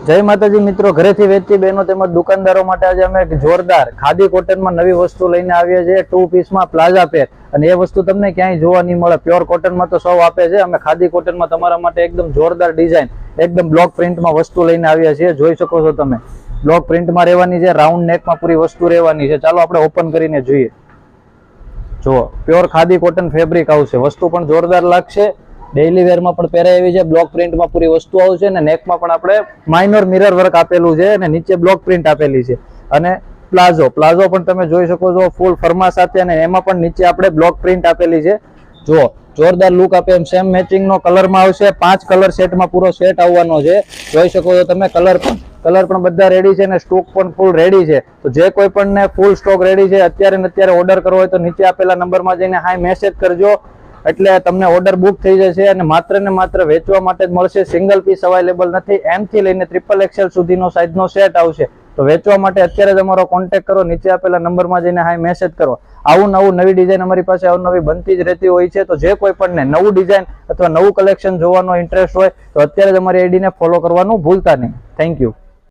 જય માતાજી મિત્રો, ઘરેથી વેચતી બહેનો તેમજ દુકાનદારો માટે આજે અમે એક જોરદાર ખાદી કોટનમાં નવી વસ્તુ લઈને આવ્યા છીએ. 2 પીસમાં પ્લાઝા પેર, અને એ વસ્તુ તમને ક્યાંય જોવા નહીં મળે. પ્યોર કોટનમાં તો સૌ આપે છે, અમે ખાદી કોટનમાં તમારા માટે એકદમ જોરદાર ડિઝાઇન, એકદમ બ્લોક પ્રિન્ટમાં વસ્તુ લઈને આવ્યા છીએ. જોઈ શકો છો તમે, બ્લોક પ્રિન્ટમાં રહેવાની છે, રાઉન્ડ નેકમાં પૂરી વસ્તુ રહેવાની છે. ચાલો આપણે ઓપન કરીને જોઈએ. જુઓ, પ્યોર ખાદી કોટન ફેબ્રિક આવશે, વસ્તુ પણ જોરદાર લાગશે. ડેઇલી વેરમાં પણ પહેરાય એવી છે. બ્લોક પ્રિન્ટમાં પૂરી વસ્તુ આવશે અને નેકમાં પણ આપણે માઇનોર મિરર વર્ક આપેલું છે અને નીચે બ્લોક પ્રિન્ટ આપેલી છે. અને પ્લાઝો પણ તમે જોઈ શકો છો ફૂલ ફરમા સાથે, અને એમાં પણ નીચે આપણે બ્લોક પ્રિન્ટ આપેલી છે. જુઓ, જોરદાર લુક આપે એમ સેમ મેચિંગ નો કલરમાં આવશે. 5 કલર સેટમાં પૂરો સેટ આવવાનો છે. જોઈ શકો છો તમે, કલર પણ બધા રેડી છે અને સ્ટોક પણ ફૂલ રેડી છે. તો જે કોઈ પણ ને ફૂલ સ્ટોક રેડી છે, અત્યારે ઓર્ડર કરવો હોય તો નીચે આપેલા નંબરમાં જઈને હાય મેસેજ કરજો, એટલે તમને ઓર્ડર બુક થઈ જશે. અને માત્ર ને માત્ર વેચવા માટે જ મળશે. સિંગલ પીસ અવેલેબલ નથી. M થી લઈને XXL સુધીનો સાઈઝનો સેટ આવશે. તો વેચવા માટે અત્યારે જ અમારો કોન્ટેક્ટ કરો, નીચે આપેલા નંબરમાં જઈને હાય મેસેજ કરો. આવું નવી ડિઝાઇન અમારી પાસે અવનવી બનતી જ રહેતી હોય છે. તો જે કોઈ પણ ને નવું ડિઝાઇન અથવા નવું કલેક્શન જોવાનો ઇન્ટરેસ્ટ હોય તો અત્યારે જ અમારી આઈડીને ફોલો કરવાનું ભૂલતા નહીં. Thank you.